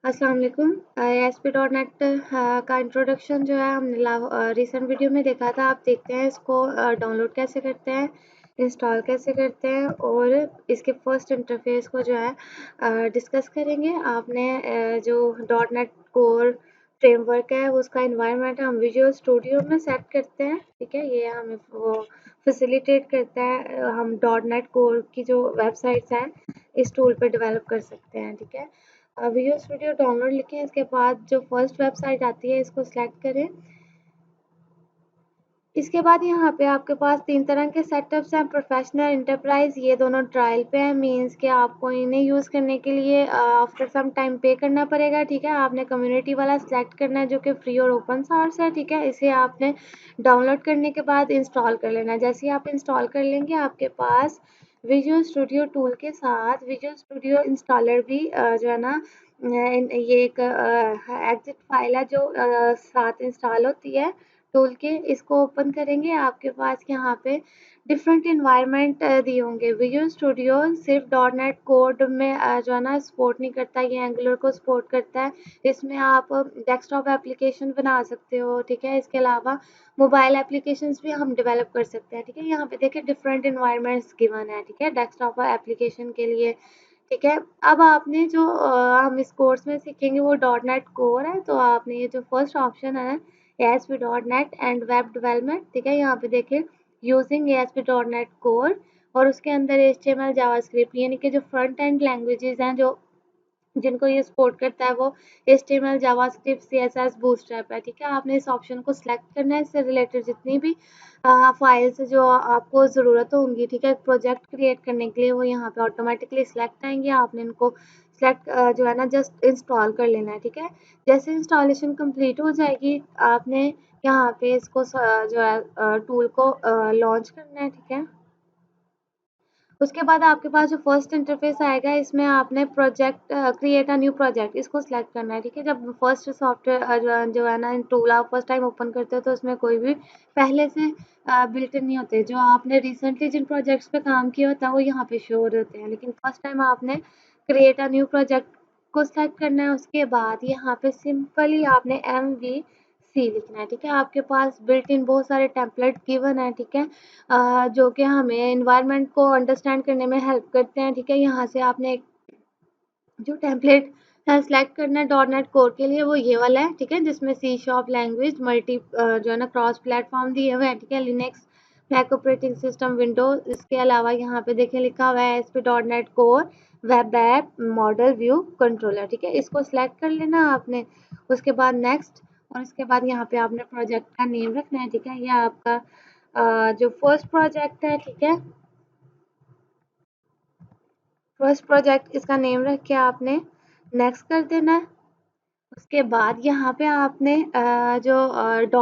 अस्सलाम वालेकुम। ASP.NET का इंट्रोडक्शन जो है हमने रिसेंट वीडियो में देखा था। आप देखते हैं इसको डाउनलोड कैसे करते हैं, इंस्टॉल कैसे करते हैं और इसके फर्स्ट इंटरफेस को जो है डिस्कस करेंगे। आपने जो .NET कोर फ्रेमवर्क है उसका इन्वायरमेंट हम विजुअल स्टूडियो में सेट करते हैं, ठीक है। ये हमें वो फैसिलिटेट करता है, हम .NET कोर की जो वेबसाइट्स हैं इस टूल पर डेवलप कर सकते हैं, ठीक है। विजुअल स्टूडियो डाउनलोड लिखें, इसके बाद जो फर्स्ट वेबसाइट आती है इसको सिलेक्ट करें। इसके बाद यहाँ पे आपके पास 3 तरह के सेटअप्स हैं, प्रोफेशनल, एंटरप्राइज। ये दोनों ट्रायल पे हैं, मीन्स कि आपको इन्हें यूज़ करने के लिए आफ्टर सम टाइम पे करना पड़ेगा, ठीक है। आपने कम्युनिटी वाला सिलेक्ट करना है जो कि फ्री और ओपन सोर्स है, ठीक है। इसे आपने डाउनलोड करने के बाद इंस्टॉल कर लेना है। जैसे ही आप इंस्टॉल कर लेंगे आपके पास विजुअल स्टूडियो टूल के साथ विजुअल स्टूडियो इंस्टॉलर भी जो है ना ये एक एग्जिट फाइल है जो साथ इंस्टॉल होती है टूल के। इसको ओपन करेंगे, आपके पास यहाँ पे डिफरेंट इन्वायरमेंट दिए होंगे। विजुअल स्टूडियो सिर्फ .NET कोड में जो है ना सपोर्ट नहीं करता, ये एंगुलर को सपोर्ट करता है। इसमें आप डेस्कटॉप एप्लीकेशन बना सकते हो, ठीक है। इसके अलावा मोबाइल एप्लीकेशंस भी हम डेवलप कर सकते हैं, ठीक है। यहाँ पे देखिए डिफरेंट इन्वायरमेंट्स गिवन है, ठीक है, डेस्कटॉप एप्लीकेशन के लिए, ठीक है। अब आपने जो हम इस कोर्स में सीखेंगे वो .NET कोर है, तो आपने ये जो फर्स्ट ऑप्शन है ASP.NET एंड वेब डेवलपमेंट, ठीक है, यहाँ पे देखिए यूजिंग ASP.NET कोर और उसके अंदर HTML जावास्क्रिप्ट यानी कि जो फ्रंट एंड लैंग्वेजेस हैं जो जिनको ये सपोर्ट करता है वो HTML जावास्क्रिप्ट CSS बूटस्ट्रैप है, ठीक है। आपने इस ऑप्शन को सिलेक्ट करना है, इससे रिलेटेड जितनी भी फाइल्स जो आपको ज़रूरत होंगी, ठीक है, प्रोजेक्ट क्रिएट करने के लिए वो यहाँ पे ऑटोमेटिकली सिलेक्ट आएंगे। आपने इनको सिलेक्ट जो है ना जस्ट इंस्टॉल कर लेना है, ठीक है। जैसे इंस्टॉलेशन कंप्लीट हो जाएगी आपने यहाँ पे इसको जो है टूल को लॉन्च करना है, ठीक है। उसके बाद आपके पास जो फर्स्ट इंटरफेस आएगा इसमें आपने project create a new project इसको सिलेक्ट करना है, ठीक है। जब फर्स्ट सॉफ्टवेयर जो है ना टूल आप फर्स्ट टाइम ओपन करते हो तो उसमें कोई भी पहले से बिल्ट इन नहीं होते। जो आपने रिसेंटली जिन प्रोजेक्ट्स पे काम किया होता है वो यहाँ पे शो होते हैं, लेकिन फर्स्ट टाइम आपने क्रिएट अ न्यू प्रोजेक्ट को सिलेक्ट करना है। उसके बाद यहाँ पे सिंपली आपने MVC लिखना है, ठीक है। आपके पास बिल्ट इन बहुत सारे टेम्पलेट गिवन है, ठीक है, जो कि हमें एनवायरनमेंट को अंडरस्टैंड करने में हेल्प करते हैं, ठीक है। यहाँ से आपने जो टेम्पलेट सेलेक्ट करना है .NET कोर के लिए वो ये वाला है, ठीक है, जिसमें C# लैंग्वेज मल्टी जो है ना क्रॉस प्लेटफॉर्म दिए हुए हैं, ठीक है, Linux, Mac operating system, Windows. इसके अलावा यहाँ पे देखिए लिखा हुआ है ASP.NET core web app model view controller, ठीक है। इसको सिलेक्ट कर लेना आपने। उसके बाद नेक्स्ट और उसके बाद यहाँ पे आपने प्रोजेक्ट का नेम रखना है, ठीक है। ये आपका जो फर्स्ट प्रोजेक्ट है, ठीक है, फर्स्ट प्रोजेक्ट इसका नेम रख के आपने नेक्स्ट कर देना है। उसके बाद यहाँ पे आपने जो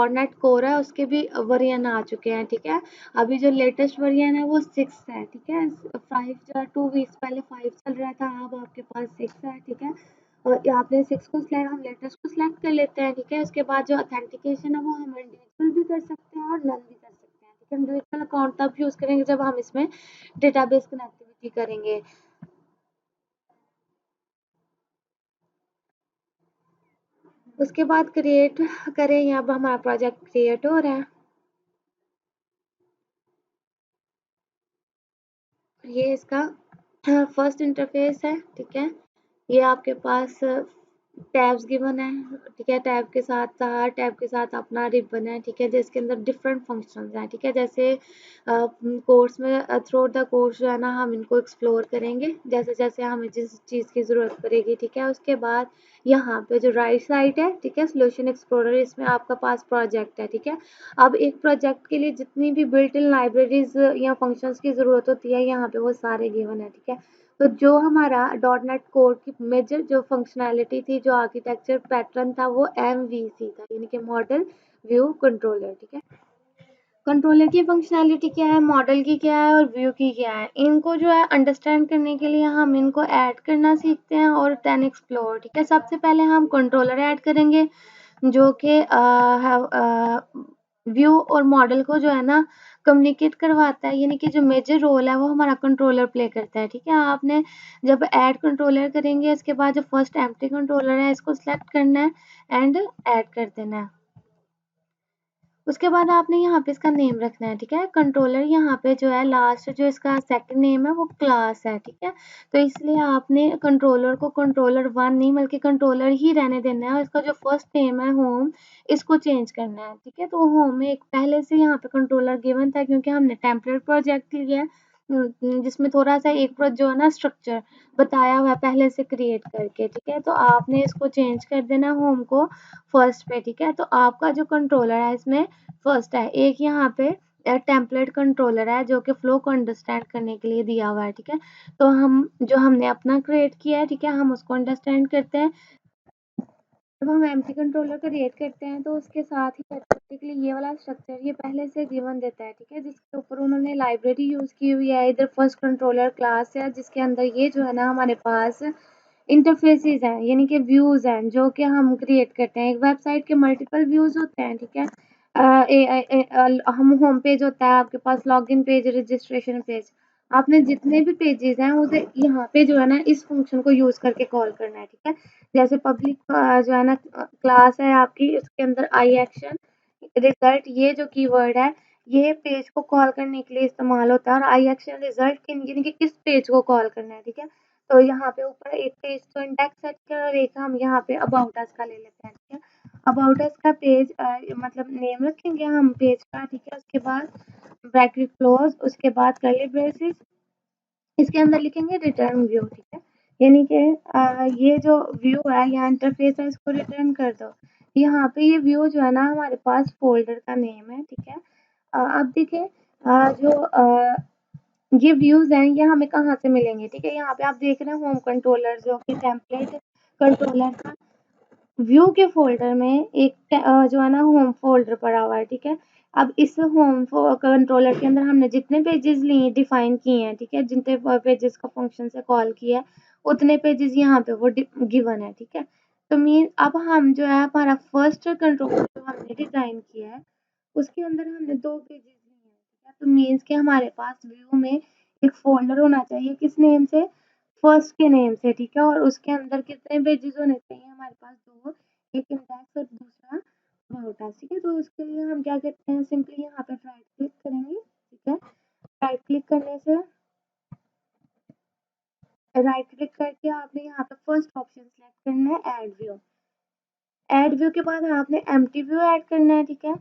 .NET कोर है उसके भी वर्जन आ चुके हैं, ठीक है। अभी जो लेटेस्ट वर्जन है वो 6 है, ठीक है। 5 जो है 2 वीक्स पहले 5 चल रहा था, अब आपके पास 6 है, ठीक है। और आपने 6 को सिलेक्ट हम लेटेस्ट को सिलेक्ट कर लेते हैं, ठीक है। उसके बाद जो ऑथेंटिकेशन है वो हम इंडिविजुअल भी कर सकते हैं और नन भी कर सकते हैं, ठीक है। इंडिविजुअल अकाउंट तब यूज़ करेंगे जब हम इसमें डेटाबेस कनेक्टिविटी करेंगे। उसके बाद क्रिएट करें, यहाँ पर हमारा प्रोजेक्ट क्रिएट हो रहा है। ये इसका फर्स्ट इंटरफेस है, ठीक है। ये आपके पास टैब्स गिवन है, ठीक है। टैब के साथ हर टैब के साथ अपना रिबन है, ठीक है, जिसके अंदर डिफरेंट फंक्शंस हैं, ठीक है। जैसे कोर्स में थ्रू द कोर्स जो है ना हम इनको एक्सप्लोर करेंगे जैसे जैसे हमें जिस चीज़ की ज़रूरत पड़ेगी, ठीक है। उसके बाद यहाँ पे जो राइट साइड है, ठीक है, सोल्यूशन एक्सप्लोरर, इसमें आपका पास प्रोजेक्ट है, ठीक है। अब एक प्रोजेक्ट के लिए जितनी भी बिल्ट इन लाइब्रेरीज या फंक्शंस की ज़रूरत होती है यहाँ पे वो सारे गिवन है, ठीक है। तो जो हमारा .NET कोर की मेजर जो फंक्शनैलिटी थी, जो आर्किटेक्चर पैटर्न था वो MVC था, यानी कि मॉडल व्यू कंट्रोलर, ठीक है। कंट्रोलर की फंक्शनैलिटी क्या है, मॉडल की क्या है और व्यू की क्या है, इनको जो है अंडरस्टैंड करने के लिए हम इनको ऐड करना सीखते हैं और देन एक्सप्लोर, ठीक है। सबसे पहले हम कंट्रोलर ऐड करेंगे जो कि व्यू और मॉडल को जो है ना कम्युनिकेट करवाता है, यानी कि जो मेजर रोल है वो हमारा कंट्रोलर प्ले करता है, ठीक है। आपने जब ऐड कंट्रोलर करेंगे, इसके बाद जो फर्स्ट एम्प्टी कंट्रोलर है इसको सिलेक्ट करना है एंड ऐड कर देना है। उसके बाद आपने यहाँ पे इसका नेम रखना है, ठीक है। कंट्रोलर यहाँ पे जो है लास्ट जो इसका सेकंड नेम है वो क्लास है, ठीक है। तो इसलिए आपने कंट्रोलर को कंट्रोलर 1 नहीं बल्कि कंट्रोलर ही रहने देना है, और इसका जो फर्स्ट नेम है होम इसको चेंज करना है, ठीक है। तो होम में एक पहले से यहाँ पे कंट्रोलर गिवन था क्योंकि हमने टेम्पलेट प्रोजेक्ट लिया है, जिसमें थोड़ा सा एक जो है ना स्ट्रक्चर बताया हुआ है पहले से क्रिएट करके, ठीक है। तो आपने इसको चेंज कर देना होम को फर्स्ट पे, ठीक है। तो आपका जो कंट्रोलर है इसमें फर्स्ट है, एक यहाँ पे टेम्पलेट कंट्रोलर है जो कि फ्लो को अंडरस्टैंड करने के लिए दिया हुआ है, ठीक है। तो हम जो हमने अपना क्रिएट किया है, ठीक है, हम उसको अंडरस्टैंड करते हैं। जब हम एम्प्टी कंट्रोलर क्रिएट करते हैं तो उसके साथ ही ऑटोमेटिकली ये वाला स्ट्रक्चर ये पहले से गिवन देता है, ठीक है, जिसके ऊपर उन्होंने लाइब्रेरी यूज की हुई है। इधर फर्स्ट कंट्रोलर क्लास है जिसके अंदर ये जो है ना हमारे पास इंटरफेसेस हैं, यानी कि व्यूज हैं जो कि हम क्रिएट करते हैं। एक वेबसाइट के मल्टीपल व्यूज होते हैं, ठीक है। हम होम पेज होता है आपके पास, लॉगिन पेज, रजिस्ट्रेशन पेज, आपने जितने भी पेजेस हैं उसे यहाँ पे जो है ना इस फंक्शन को यूज करके कॉल करना है, ठीक है। जैसे पब्लिक जो है ना क्लास है आपकी, उसके अंदर आई एक्शन रिजल्ट ये जो कीवर्ड है ये पेज को कॉल करने के लिए इस्तेमाल होता है, और आई एक्शन रिजल्ट यानी कि किस पेज को कॉल करना है, ठीक है। तो यहाँ पे ऊपर एक पेज तो इंडेक्स सेट कर और एक हम यहाँ पे अबाउट अस का ले लेते हैं, ठीक है। अबाउट अस का पेज मतलब नेम रखेंगे हम पेज का, ठीक है। उसके बाद ब्रैकेट क्लोज, उसके बाद कर्ली ब्रेसेस, इसके अंदर लिखेंगे रिटर्न व्यू, ठीक है। यानी कि ये जो व्यू है या इंटरफेस है इसको रिटर्न कर दो। यहाँ पे ये व्यू जो है ना हमारे पास फोल्डर का नेम है, ठीक है। अब देखिए ये व्यूज हैं ये हमें कहाँ से मिलेंगे, ठीक है। यहाँ पे आप देख रहे हैं होम कंट्रोलर जो कि टेम्पलेट कंट्रोलर था, व्यू के फ़ोल्डर में एक जो है ना होम फ़ोल्डर पड़ा हुआ है, ठीक है। अब इस होम कंट्रोलर के अंदर हमने जितने पेजेस लिए डिफाइन किए हैं, ठीक है, जितने पेजेस का फंक्शन से कॉल किया है उतने पेजेस यहाँ पे वो गिवन है, ठीक है। तो मीन अब हम जो है हमारा फर्स्ट कंट्रोलर जो हमने डिजाइन किया है उसके अंदर हमने 2 पेजेस लिए हैं, ठीक है। तो मीन्स कि हमारे पास व्यू में एक फ़ोल्डर होना चाहिए किस नेम से, फर्स्ट के नेम से, ठीक है। और उसके अंदर कितने पेजेस होने चाहिए हमारे पास 2, एक इंडेक्स और दूसरा अबाउट अस, ठीक है। तो उसके लिए हम क्या करते हैं, सिंपली यहाँ पे राइट क्लिक करेंगे, ठीक है। राइट क्लिक करने से राइट क्लिक करके आपने यहाँ पे फर्स्ट ऑप्शन सेलेक्ट करना है ऐड व्यू। ऐड व्यू के बाद आपने एम्प्टी व्यू ऐड करना है, ठीक है।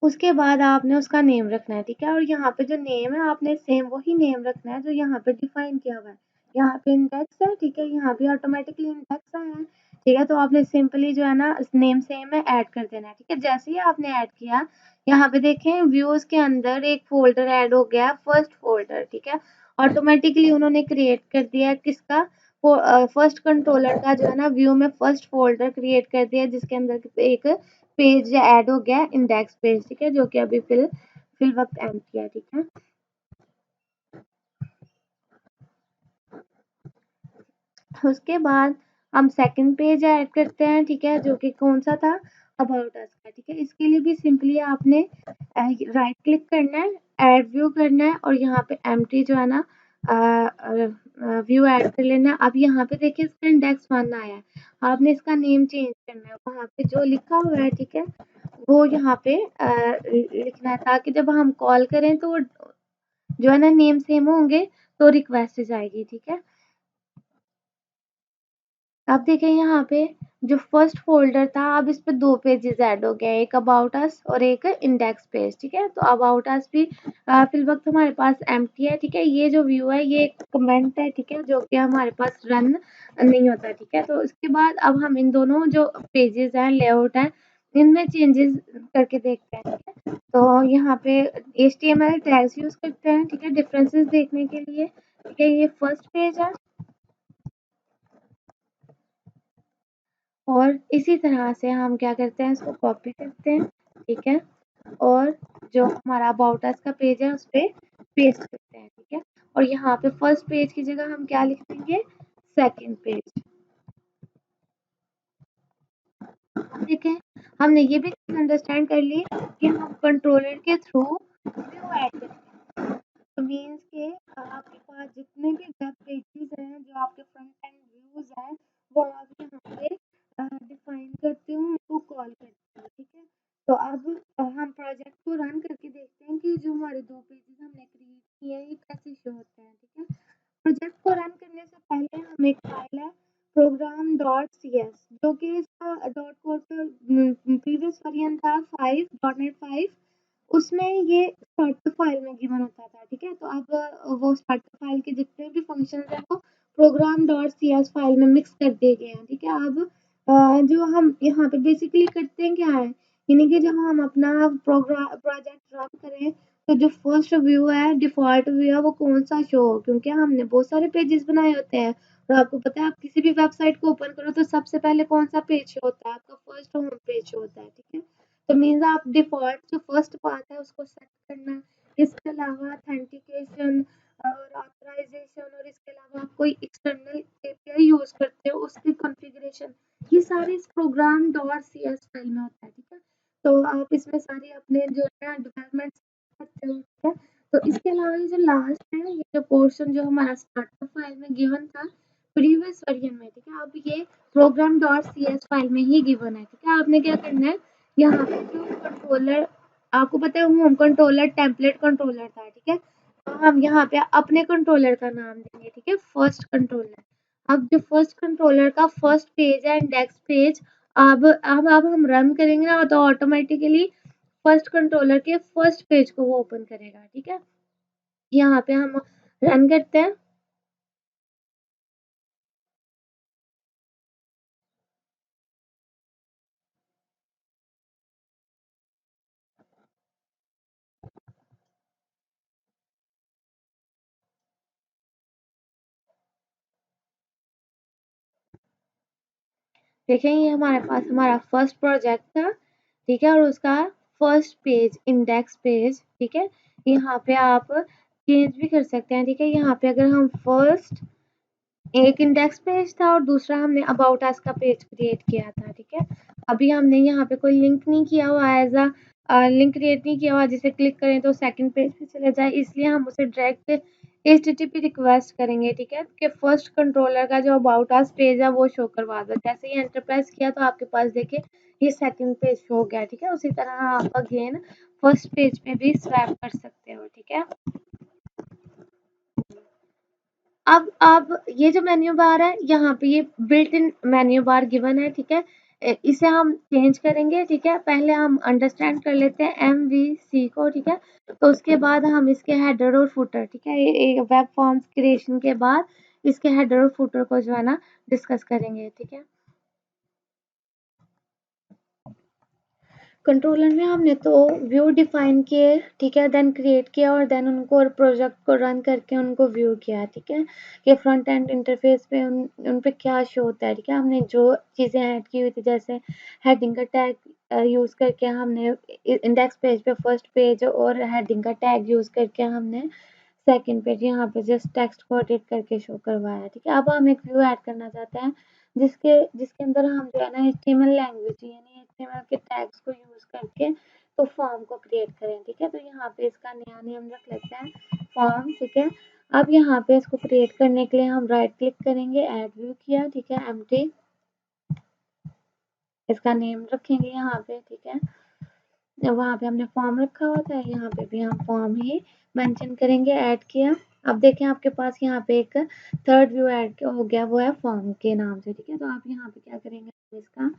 उसके बाद आपने उसका नेम रखना है, ठीक है। और यहाँ पे जो नेम है आपने सेम वही नेम रखना है जो यहाँ पे डिफाइन किया हुआ है। यहाँ पे इंडेक्स है, ठीक है, यहाँ भी ऑटोमेटिकली इंडेक्स आया है, ठीक है। तो आपने सिंपली जो है ना नेम सेम है ऐड कर देना है, ठीक है। जैसे ही आपने ऐड किया यहाँ पे देखें व्यूज के अंदर एक फोल्डर ऐड हो गया, फर्स्ट फोल्डर, ठीक है। ऑटोमेटिकली उन्होंने क्रिएट कर दिया किसका, फर्स्ट कंट्रोलर का जो है ना व्यू में फर्स्ट फोल्डर क्रिएट कर दिया जिसके अंदर एक पेज ऐड हो गया इंडेक्स पेज, ठीक है, जो कि अभी फिल वक्त एम्प्टी है, ठीक है। उसके बाद हम सेकंड पेज ऐड करते हैं, ठीक है, जो कि कौन सा था, अबाउट अस का, ठीक है। इसके लिए भी सिंपली आपने राइट क्लिक करना है, ऐड व्यू करना है और यहाँ पे एम्प्टी जो है ना व्यू ऐड कर लेना है। अब यहाँ पे देखिए इसका इंडेक्स 1 आया है, आपने इसका नेम चेंज करना है, वहाँ पे जो लिखा हुआ है, ठीक है, वो यहाँ पे लिखना है ताकि जब हम कॉल करें तो जो है ना नेम सेम होंगे तो रिक्वेस्ट जाएगी, ठीक है। अब देखें यहाँ पे जो फर्स्ट फोल्डर था अब इस पे 2 पेजेस ऐड हो गए, एक अबाउट अस और एक इंडेक्स पेज, ठीक है। तो अबाउट अस भी फिल वक्त हमारे पास एम्प्टी है, ठीक है। ये जो व्यू है ये एक कमेंट है, ठीक है, जो कि हमारे पास रन नहीं होता, ठीक है। तो इसके बाद अब हम इन दोनों जो पेजेस हैं लेआउट है इनमें चेंजेस करके देखते हैं, ठीक है। तो यहाँ पे HTML टैग्स यूज करते हैं, ठीक है, डिफरेंसेस देखने के लिए, ठीक है। ये फर्स्ट पेज है और इसी तरह से हम क्या करते हैं इसको कॉपी करते हैं, ठीक है, और जो हमारा अबाउट अस का पेज है उस पे पेस्ट करते हैं, ठीक है। और यहाँ पे फर्स्ट पेज की जगह हम क्या लिख देंगे, सेकंड पेज। ठीक है, हमने ये भी अंडरस्टैंड कर ली कि हम कंट्रोलर के थ्रू व्यू ऐड करेंगे। तो मीन्स के आपके पास जितने भी वेब पेजेस हैं, जो आपके फ्रंट एंड व्यूज हैं, वो आप यहाँ पे डिफाइन करते हो, उनको कॉल करते हो, ठीक है। तो अब हम प्रोजेक्ट को रन करके देखते हैं कि जो हमारे 2 पेजेस हमने क्रिएट किए हैं, ये कैसे शो होते हैं, ठीक है। प्रोजेक्ट को रन करने से पहले हम एक फाइल है program.cs, जो कि इसका डॉट कोड का प्रीवियस वर्जन था 5.5, उसमें ये स्टार्टर फाइल में गिवन होता था, ठीक है। तो अब वो स्टार्टर फाइल के जितने भी फंक्शन है वो program.cs फाइल में मिक्स कर दिए गए हैं, ठीक है। अब जो हम यहाँ पे बेसिकली करते हैं क्या है, यानी कि जब हम अपना प्रोजेक्ट रन करें तो जो फर्स्ट व्यू है, डिफॉल्ट व्यू है, वो कौन सा शो हो, क्योंकि हमने बहुत सारे पेजेस बनाए होते हैं और आपको पता है आप किसी भी वेबसाइट को ओपन करो तो सबसे पहले कौन सा पेज शो होता है, आपका फर्स्ट होम पेज शो होता है, ठीक है। तो मीन्स आप डिफॉल्ट जो फर्स्ट पार्ट है उसको सेट करना, इसके अलावा ऑथेंटिकेशन और ऑथराइजेशन, और इसके अलावा आप कोई एक्सटर्नल एपीआई यूज करते हो उसकी कॉन्फ़िगरेशन, ये सारे इस program dot C S file में होता है, ठीक है। तो आप इसमें सारे अपने जो है डेवलपमेंट करते हो, ठीक है। तो इसके अलावा ये जो लास्ट है, ये जो पोर्शन जो हमारा स्टार्टर फाइल में गिवन था प्रीवियस वर्जन में, ठीक है, अब ये program dot C S file में ही गिवन है, ठीक है। आपने क्या करना है, यहाँ पे जो कंट्रोलर, आपको पता है होम कंट्रोलर टेम्पलेट कंट्रोलर था, ठीक है। तो हम यहाँ पे अपने कंट्रोलर का नाम देंगे, ठीक है, फर्स्ट कंट्रोलर। अब जो फर्स्ट कंट्रोलर का फर्स्ट पेज है, इंडेक्स पेज, अब हम रन करेंगे ना तो ऑटोमेटिकली फर्स्ट कंट्रोलर के फर्स्ट पेज को वो ओपन करेगा, ठीक है। यहाँ पे हम रन करते हैं। देखें ये हमारे पास हमारा फर्स्ट प्रोजेक्ट था, ठीक है, और उसका फर्स्ट पेज इंडेक्स पेज, ठीक है। यहाँ पे आप चेंज भी कर सकते हैं, ठीक है। यहाँ पे अगर हम फर्स्ट एक इंडेक्स पेज था और दूसरा हमने अबाउट अस का पेज क्रिएट किया था, ठीक है। अभी हमने यहाँ पे कोई लिंक नहीं किया हुआ, एज अ लिंक क्रिएट नहीं किया हुआ जिसे क्लिक करें तो सेकंड पेज पे चले जाए, इसलिए हम उसे डायरेक्ट HTTP रिक्वेस्ट करेंगे, ठीक है, कि फर्स्ट कंट्रोलर का जो अबाउट अस पेज है वो शो करवा दो। जैसे ही एंटर प्रेस किया तो आपके पास देखिए ये सेकंड पेज शो हो गया, ठीक है। उसी तरह आप अगेन फर्स्ट पेज पे भी स्वैप कर सकते हो, ठीक है। अब ये जो मेन्यू बार है, यहाँ पे ये built in menu bar given है, ठीक है। इसे हम चेंज करेंगे, ठीक है। पहले हम अंडरस्टैंड कर लेते हैं MVC को, ठीक है। तो उसके बाद हम इसके हेडर और फुटर, ठीक है, ये वेब फॉर्म्स क्रिएशन के बाद इसके हेडर और फुटर को जो है ना डिस्कस करेंगे, ठीक है। कंट्रोलर में हमने तो व्यू डिफाइन किए, ठीक है, देन क्रिएट किया और देन उनको और प्रोजेक्ट को रन करके उनको व्यू किया, ठीक है, कि फ्रंट एंड इंटरफेस पे उन पे क्या शो होता है, ठीक है। हमने जो चीज़ें ऐड की हुई थी, जैसे हेडिंग का टैग यूज़ करके हमने इंडेक्स पेज पे फर्स्ट पेज और हेडिंग का टैग यूज़ करके हमने सेकंड पेज यहाँ पे जस्ट टेक्स्ट को एडिट करके शो करवाया, ठीक है। अब हम एक व्यू ऐड करना चाहते हैं जिसके जिसके अंदर हम जो है ना HTML लैंग्वेज यानी HTML के टैग्स को यूज करके तो फॉर्म को क्रिएट करें, ठीक है। तो यहाँ पे इसका नया नेम रख लेते हैं फॉर्म, ठीक है। अब यहाँ पे इसको क्रिएट करने के लिए हम राइट क्लिक करेंगे, ऐड व्यू किया, ठीक है, एम्प्टी, इसका नेम रखेंगे यहाँ पे, ठीक है। वहाँ पे हमने फॉर्म रखा हुआ था, यहाँ पे भी हम फॉर्म ही मेंशन करेंगे, ऐड किया। अब देखें आपके पास यहाँ पे एक थर्ड व्यू ऐड हो गया, वो है फॉर्म के नाम से, ठीक है। तो आप यहाँ पे क्या करेंगे, इसका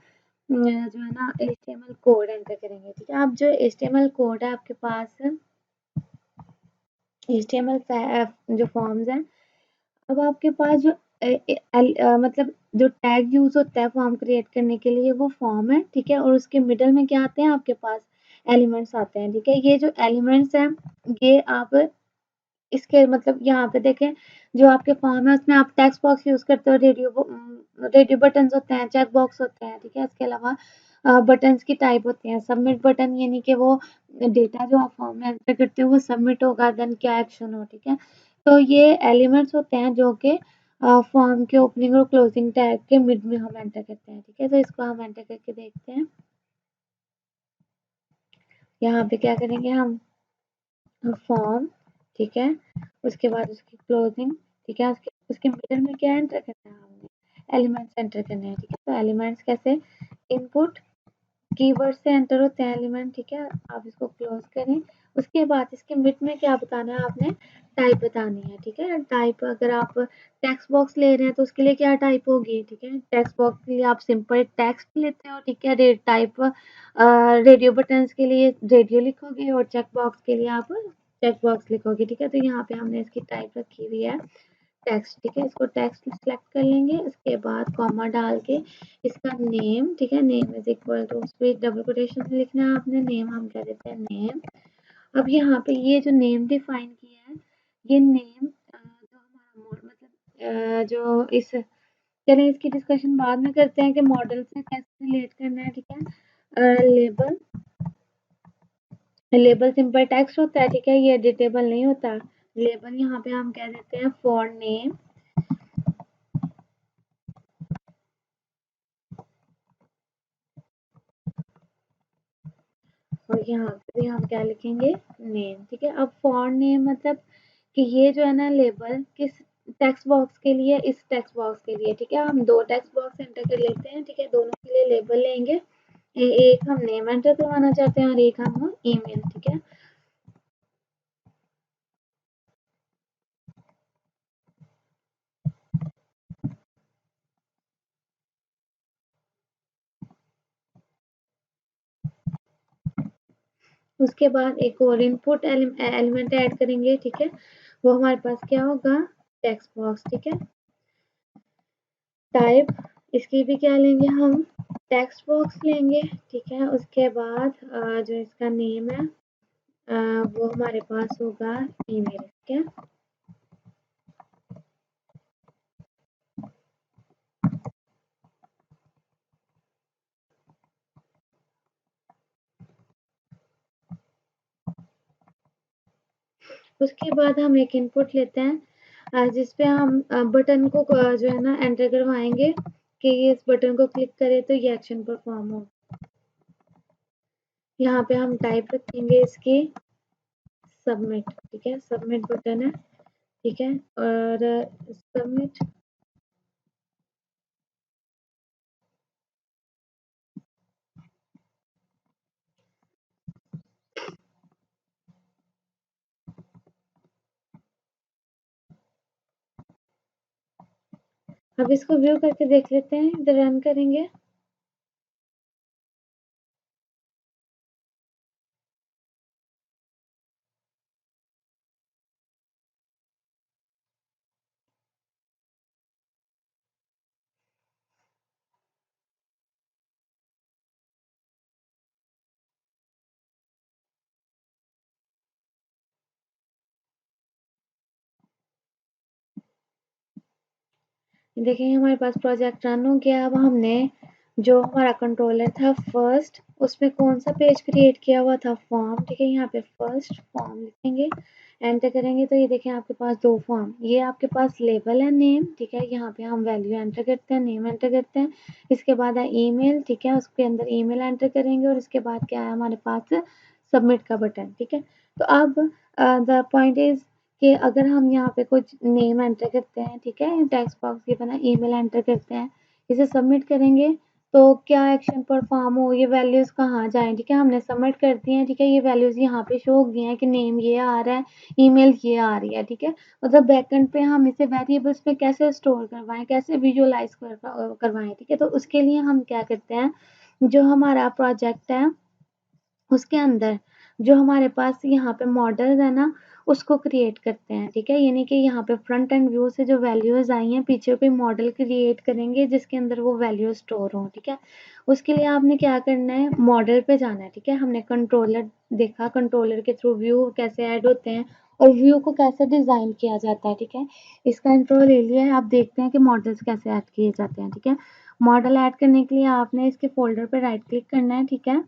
जो है ना HTML कोड एंटर करेंगे, ठीक है। अब जो HTML कोड है आपके पास, HTML जो फॉर्म्स हैं, अब आपके पास जो मतलब जो टैग यूज होता है फॉर्म क्रिएट करने के लिए वो फॉर्म है, ठीक है। और उसके मिडल में क्या आते हैं आपके पास, एलिमेंट्स आते हैं, ठीक है। ये जो एलिमेंट्स हैं ये आप इसके मतलब यहाँ पे देखें जो आपके फॉर्म है उसमें आप टेक्स्ट बॉक्स यूज करते हो, रेडियो बटन्स होते हैं, चेक बॉक्स होते हैं, ठीक है। इसके अलावा बटन्स की टाइप होते हैं, सबमिट बटन यानी कि वो डेटा जो आप फॉर्म में एंटर करते हो वो सबमिट होगा, देन क्या एक्शन हो, ठीक है। तो ये एलिमेंट्स होते हैं जो कि फॉर्म के ओपनिंग और क्लोजिंग टैग के मिड में हम एंटर करते हैं, ठीक है। तो इसको हम एंटर करके देखते हैं। यहाँ पे क्या करेंगे हम, फॉर्म, ठीक है, उसके बाद उसकी क्लोजिंग, ठीक है, उसके उसके मिडल में क्या एंटर करना है हमने, एलिमेंट्स एंटर करने हैं, ठीक है। तो एलिमेंट्स कैसे, इनपुट कीवर्ड से एंटर होते हैं एलिमेंट, ठीक है। आप इसको क्लोज करें। उसके बाद इसके मिड में क्या बताना है आपने, टाइप बतानी है, ठीक है। टाइप अगर आप टेक्स्ट बॉक्स ले रहे हैं तो उसके लिए क्या टाइप होगी, ठीक है। टेक्स्ट बॉक्स के लिए आप सिंपल टेक्स्ट लेते हो, ठीक है। टाइप रेडियो बटन्स के लिए रेडियो लिखोगे और चेक बॉक्स के लिए आप चेक बॉक्स लिखोगे, ठीक है। तो यहाँ पे हमने इसकी टाइप रखी हुई है टेक्स्ट, ठीक है। इसको टेक्स्ट सिलेक्ट कर लेंगे, उसके बाद कॉमा डाल के इसका नेम, ठीक है, नेम इज इक्वल टू, उस पर डबल कोटेशन में लिखना है आपने, नेम हम कह देते हैं नेम। अब यहाँ पे ये जो नेम डिफाइन किया है, ये नेम जो हमारा मतलब जो इस, चलिए इसकी डिस्कशन बाद में करते हैं कि मॉडल से कैसे रिलेट करना है, ठीक है। लेबल, लेबल सिंपल टेक्स्ट होता है, ठीक है, ये एडिटेबल नहीं होता। लेबल यहाँ पे हम कह देते हैं फॉर नेम, और यहाँ पे भी हम क्या लिखेंगे, नेम, ठीक है। अब फॉर नेम मतलब कि ये जो है ना लेबल किस टेक्स्ट बॉक्स के लिए, इस टेक्स्ट बॉक्स के लिए, ठीक है। हम दो टेक्स्ट बॉक्स एंटर कर लेते हैं, ठीक है, दोनों के लिए लेबल लेंगे। एक हम नेम एंटर करवाना चाहते हैं और एक हम ईमेल, ठीक है। उसके बाद एक और इनपुट एलिमेंट ऐड करेंगे, ठीक है। वो हमारे पास क्या होगा, टेक्स्ट बॉक्स, ठीक है। टाइप, इसकी भी क्या लेंगे हम, टेक्स्ट बॉक्स लेंगे, ठीक है। उसके बाद जो इसका नेम है वो हमारे पास होगा ईमेल, ठीक है। उसके बाद हम एक इनपुट लेते हैं जिसपे हम बटन को जो है ना एंटर करवाएंगे कि ये इस बटन को क्लिक करे तो ये एक्शन परफॉर्म हो। यहाँ पे हम टाइप रखेंगे इसकी सबमिट, ठीक है, सबमिट बटन है, ठीक है। और सबमिट, अब इसको व्यू करके देख लेते हैं, इधर रन करेंगे। देखिए हमारे पास प्रोजेक्ट रन हो गया। अब हमने जो हमारा कंट्रोलर था फर्स्ट, उसमें कौन सा पेज क्रिएट किया हुआ था, फॉर्म, ठीक है। यहाँ पे फर्स्ट फॉर्म लिखेंगे, एंटर करेंगे तो ये देखें आपके पास दो फॉर्म, ये आपके पास लेबल है नेम, ठीक है। यहाँ पे हम वैल्यू एंटर करते हैं, नेम एंटर करते हैं। इसके बाद है ईमेल, ठीक है, उसके अंदर ईमेल एंटर करेंगे और इसके बाद क्या है हमारे पास, सबमिट का बटन, ठीक है। तो अब द पॉइंट इज कि अगर हम यहाँ पे कुछ नेम एंटर करते हैं, ठीक है, टेक्स्ट बॉक्स की तरह ईमेल एंटर करते हैं, इसे सबमिट करेंगे तो क्या एक्शन परफॉर्म हो, ये वैल्यूज कहाँ जाएं, ठीक है। हमने सबमिट कर दी है, ठीक है, ये वैल्यूज यहाँ पे शो हो गई हैं कि नेम ये आ रहा है, ईमेल ये आ रही है, ठीक है। मतलब बैकएंड पे हम इसे वेरिएबल्स में कैसे स्टोर करवाएं, कैसे विजुअलाइज करवाएं, ठीक है। तो उसके लिए हम क्या करते हैं, जो हमारा प्रोजेक्ट है उसके अंदर जो हमारे पास यहाँ पे मॉडल्स है ना, उसको क्रिएट करते हैं, ठीक है। यानी कि यहाँ पे फ्रंट एंड व्यू से जो वैल्यूज आई हैं, पीछे कोई मॉडल क्रिएट करेंगे जिसके अंदर वो वैल्यू स्टोर हो, ठीक है। उसके लिए आपने क्या करना है, मॉडल पे जाना है, ठीक है। हमने कंट्रोलर देखा, कंट्रोलर के थ्रू व्यू कैसे ऐड होते हैं और व्यू को कैसे डिजाइन किया जाता है, ठीक है। इसका इंट्रो ले लिया है, आप देखते हैं कि मॉडल्स कैसे ऐड किए जाते हैं, ठीक है। मॉडल ऐड करने के लिए आपने इसके फोल्डर पे राइट क्लिक करना है, ठीक है।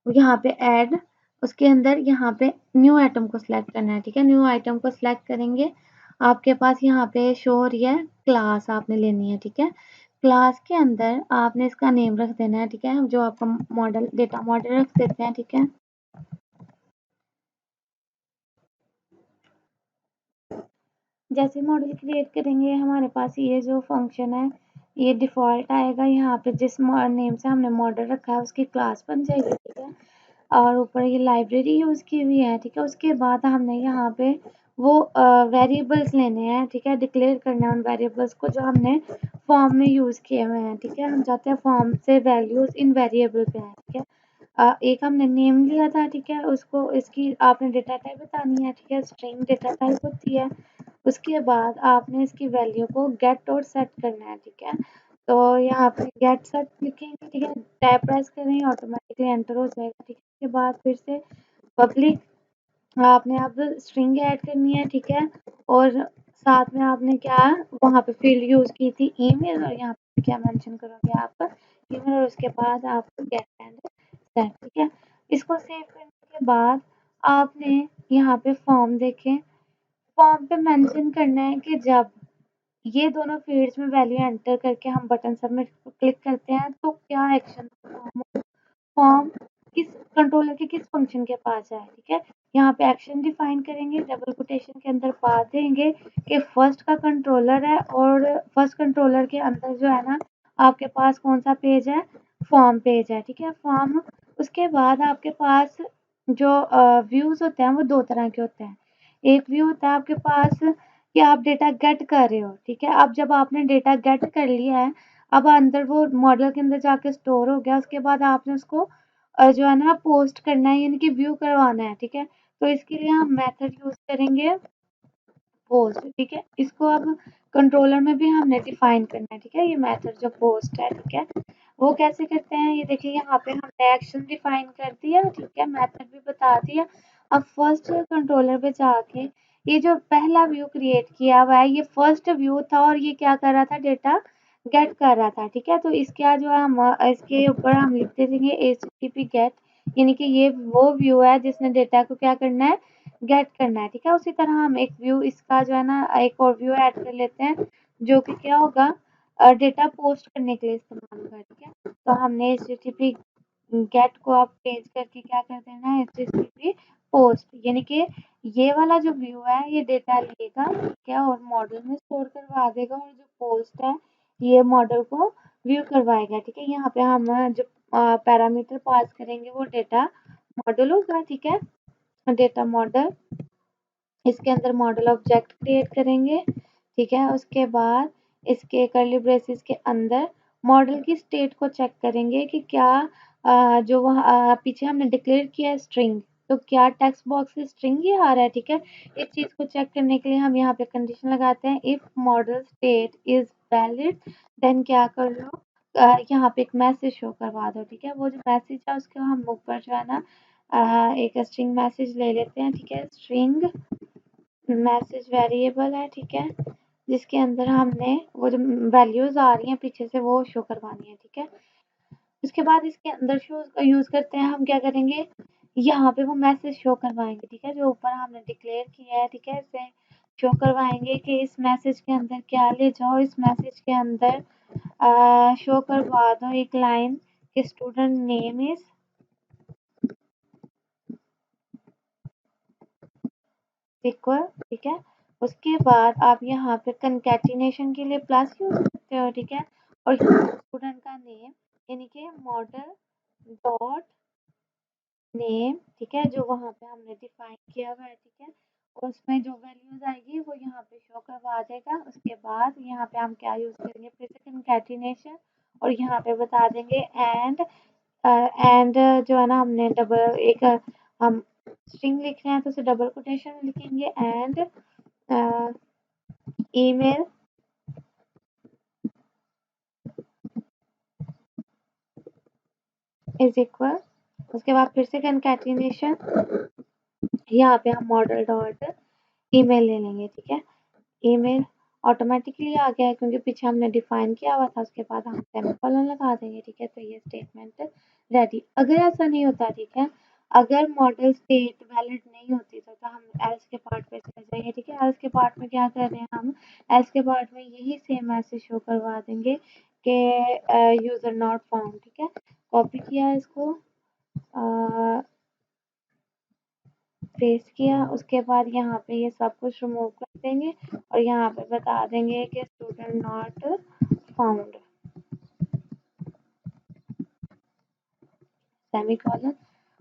यहाँ पे ऐड, उसके अंदर यहाँ पे न्यू आइटम को सिलेक्ट करना है, ठीक है। न्यू आइटम को सिलेक्ट करेंगे, आपके पास यहाँ पे शो हो रही है क्लास आपने लेनी है, ठीक है। क्लास के अंदर आपने इसका नेम रख देना है, ठीक है, जो आपका मॉडल डेटा मॉडल रख देते हैं, ठीक है। जैसे मॉडल क्रिएट करेंगे हमारे पास ये जो फंक्शन है ये डिफ़ॉल्ट आएगा, यहाँ पे जिस नेम से हमने मॉडल रखा है उसकी क्लास बन जाएगी, ठीक है। और ऊपर ये लाइब्रेरी यूज़ की हुई है, ठीक है। उसके बाद हमने यहाँ पे वो वेरिएबल्स लेने हैं, ठीक है, डिक्लेयर करना है उन वेरिएबल्स को जो हमने फॉर्म में यूज़ किए हुए हैं, ठीक है। हम चाहते हैं फॉर्म से वैल्यूज़ इन वेरिएबल पे आए, ठीक है। एक हमने नेम लिया था, ठीक है, उसको इसकी आपने डेटा टाइप बतानी है, ठीक है, स्ट्रिंग डेटा टाइप होती है। उसके बाद आपने इसकी वैल्यू को गेट और सेट करना है, ठीक है। तो यहाँ पे गेट सेट लिखेंगे, ठीक है, टैब प्रेस करें ऑटोमेटिकली एंटर हो जाएगा, ठीक है। उसके बाद फिर से पब्लिक आपने अब स्ट्रिंग ऐड करनी है, ठीक है। और साथ में आपने क्या वहाँ पे फील्ड यूज़ की थी ईमेल, और यहाँ पे क्या मेंशन करोगे आप ईमेल, और उसके बाद आप गेट एंड सेट, ठीक है। इसको सेव करने के बाद आपने यहाँ पे फॉर्म देखें, फॉर्म पे मेंशन करना है कि जब ये दोनों फील्ड्स में वैल्यू एंटर करके हम बटन सबमिट क्लिक करते हैं तो क्या एक्शन फॉर्म किस कंट्रोलर के किस फंक्शन के पास जाए, ठीक है। यहाँ पे एक्शन डिफाइन करेंगे, डबल कोटेशन के अंदर पास देंगे कि फर्स्ट का कंट्रोलर है, और फर्स्ट कंट्रोलर के अंदर जो है ना आपके पास कौन सा पेज है, फॉर्म पेज है, ठीक है, फॉर्म। उसके बाद आपके पास जो व्यूज होते हैं वो दो तरह के होते हैं। एक व्यू होता है आपके पास कि आप डेटा गेट कर रहे हो, ठीक है। अब जब आपने डेटा गेट कर लिया है, अब अंदर वो मॉडल के अंदर जाके स्टोर हो गया, उसके बाद आपने उसको जो है ना पोस्ट करना है, यानी कि व्यू करवाना है, ठीक है। तो इसके लिए हम मेथड यूज करेंगे पोस्ट, ठीक है। इसको अब कंट्रोलर में भी हमने डिफाइन करना है, ठीक है, ये मेथड जो पोस्ट है, ठीक है। वो कैसे करते हैं ये देखिए, यहाँ पे हमने एक्शन डिफाइन कर दिया, ठीक है, मेथड भी बता दिया। अब फर्स्ट कंट्रोलर पे जाके ये जो पहला व्यू क्रिएट किया हुआ है ये फर्स्ट व्यू था, और ये क्या कर रहा था, डेटा गेट कर रहा था, ठीक है। तो इसके बाद जो हम इसके ऊपर हम लिखते देंगे HTTP गेट, यानी कि ये वो व्यू है जिसने डेटा को क्या करना है, गेट करना है, ठीक है। उसी तरह हम एक व्यू इसका जो है ना एक और व्यू ऐड कर लेते हैं जो कि क्या होगा, डेटा पोस्ट करने के लिए इस्तेमाल होगा, ठीक है। तो हमने HTTP गेट को आप चेंज करके क्या कर देना है, HTTP पोस्ट, यानी कि ये वाला जो व्यू है ये डेटा लेगा, ठीक है, और मॉडल में स्टोर करवा देगा, और जो पोस्ट है ये मॉडल को व्यू करवाएगा, ठीक है। यहाँ पे हम जो पैरामीटर पास करेंगे वो डेटा मॉडल होगा, ठीक है, डेटा मॉडल। इसके अंदर मॉडल ऑब्जेक्ट क्रिएट करेंगे, ठीक है। उसके बाद इसके कर्ली ब्रेसेस के अंदर मॉडल की स्टेट को चेक करेंगे कि क्या जो वहाँ पीछे हमने डिक्लेयर किया है स्ट्रिंग, तो क्या टेक्स्ट बॉक्स से स्ट्रिंग ही आ रहा है, ठीक है। इस चीज़ को चेक करने के लिए हम यहाँ पे कंडीशन लगाते हैं, if model state is valid then क्या कर लो, यहाँ पे एक मैसेज शो करवा दो, ठीक है। वो जो मैसेज है उसको हम ऊपर जो है ना एक स्ट्रिंग मैसेज ले लेते हैं, ठीक है। स्ट्रिंग मैसेज वेरिएबल है, ठीक है, जिसके अंदर हमने वो जो वैल्यूज आ रही हैं पीछे से वो शो करवानी है, ठीक है। उसके बाद इसके अंदर शो यूज करते हैं, हम क्या करेंगे, यहाँ पे वो मैसेज शो करवाएंगे, ठीक है, जो ऊपर हमने डिक्लेयर किया है, ठीक है। इसे शो करवाएंगे कि इस मैसेज के अंदर क्या ले जाओ, इस मैसेज के अंदर शो करवा दो एक लाइन कि स्टूडेंट नेम इज इक्वल, ठीक है। उसके बाद आप यहाँ पे कंकैटिनेशन के लिए प्लस यूज करते हो, ठीक है, और स्टूडेंट का नेम यानी कि मॉडल डॉट नेम, ठीक है, जो वहाँ पे हमने डिफाइन किया हुआ है, ठीक है। और उसमें जो वैल्यूज आएगी वो यहाँ पे शो करवा देगा। उसके बाद यहाँ पे हम क्या यूज करेंगे, फिर से कंकैटिनेशन, और यहाँ पे बता देंगे एंड जो है ना हमने डबल एक हम स्ट्रिंग लिख रहे हैं तो उसे डबल कोटेशन में लिखेंगे, एंड ईमेल इज इक्वल, उसके बाद फिर से कंकैटिनेशन, यहाँ पे हम मॉडल डॉट ईमेल ले लेंगे, ठीक है। ईमेल ऑटोमेटिकली आ गया है क्योंकि पीछे हमने डिफाइन किया हुआ था, उसके बाद हम सेमीकोलन लगा देंगे, ठीक है। तो ये स्टेटमेंट रेडी। अगर ऐसा नहीं होता, ठीक है, अगर मॉडल स्टेट वैलिड नहीं होती तो हम एल्स के पार्ट पे चले जाएंगे, ठीक है। एल्स के पार्ट में क्या कर रहे हैं हम, एल्स के पार्ट में यही सेम मैसेज शो करवा देंगे कि यूजर नॉट फाउंड, ठीक है। कॉपी किया इसको, पेस्ट किया, उसके बाद यहाँ पे ये सब कुछ रिमूव कर देंगे और यहाँ पे बता देंगे कि स्टूडेंट नॉट फाउंड, सेमीकोलन।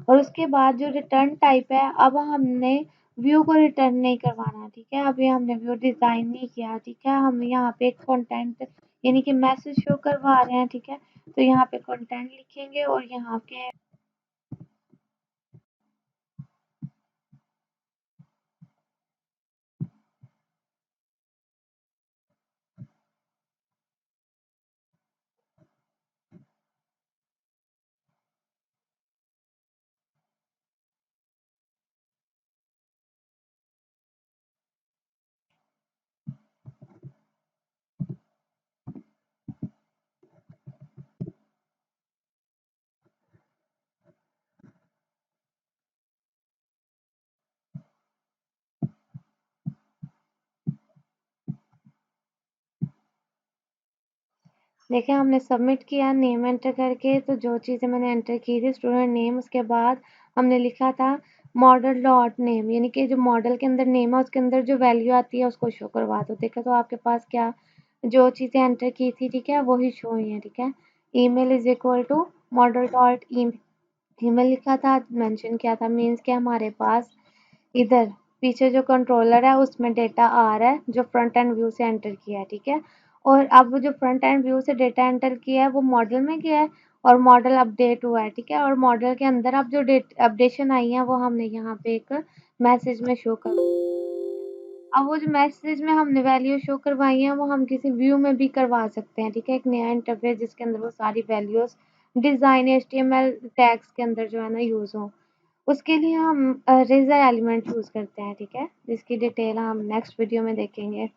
और उसके बाद जो रिटर्न टाइप है, अब हमने व्यू को रिटर्न नहीं करवाना, ठीक है। अभी हमने व्यू डिजाइन नहीं किया, ठीक है। हम यहाँ पे एक कंटेंट यानी कि मैसेज शो करवा रहे हैं, ठीक है। तो यहाँ पे कंटेंट लिखेंगे और यहाँ के देखिए हमने सबमिट किया नेम एंटर करके, तो जो चीज़ें मैंने एंटर की थी स्टूडेंट नेम, उसके बाद हमने लिखा था मॉडल डॉट नेम, यानी कि जो मॉडल के अंदर नेम है उसके अंदर जो वैल्यू आती है उसको शो करवा दो। देखो तो आपके पास क्या जो चीज़ें एंटर की थी, ठीक है, वही शो हुई है, ठीक है। Email is equal to model dot email लिखा था, मेंशन किया था, मीन्स कि हमारे पास इधर पीछे जो कंट्रोलर है उसमें डेटा आ रहा है जो फ्रंट एंड व्यू से एंटर किया है, ठीक है। और अब वो जो फ्रंट एंड व्यू से डेटा एंटर किया है वो मॉडल में गया है और मॉडल अपडेट हुआ है, ठीक है। और मॉडल के अंदर अब जो डेट अपडेशन आई है वो हमने यहाँ पे एक मैसेज में शो कर, अब वो जो मैसेज में हमने वैल्यू शो करवाई है वो हम किसी व्यू में भी करवा सकते हैं, ठीक है। एक नया इंटरफेस जिसके अंदर वो सारी वैल्यूज डिजाइन एचटीएमएल टैग्स के अंदर जो है ना यूज हो, उसके लिए हम रेजर एलिमेंट यूज करते हैं, ठीक है, जिसकी डिटेल हम नेक्स्ट वीडियो में देखेंगे।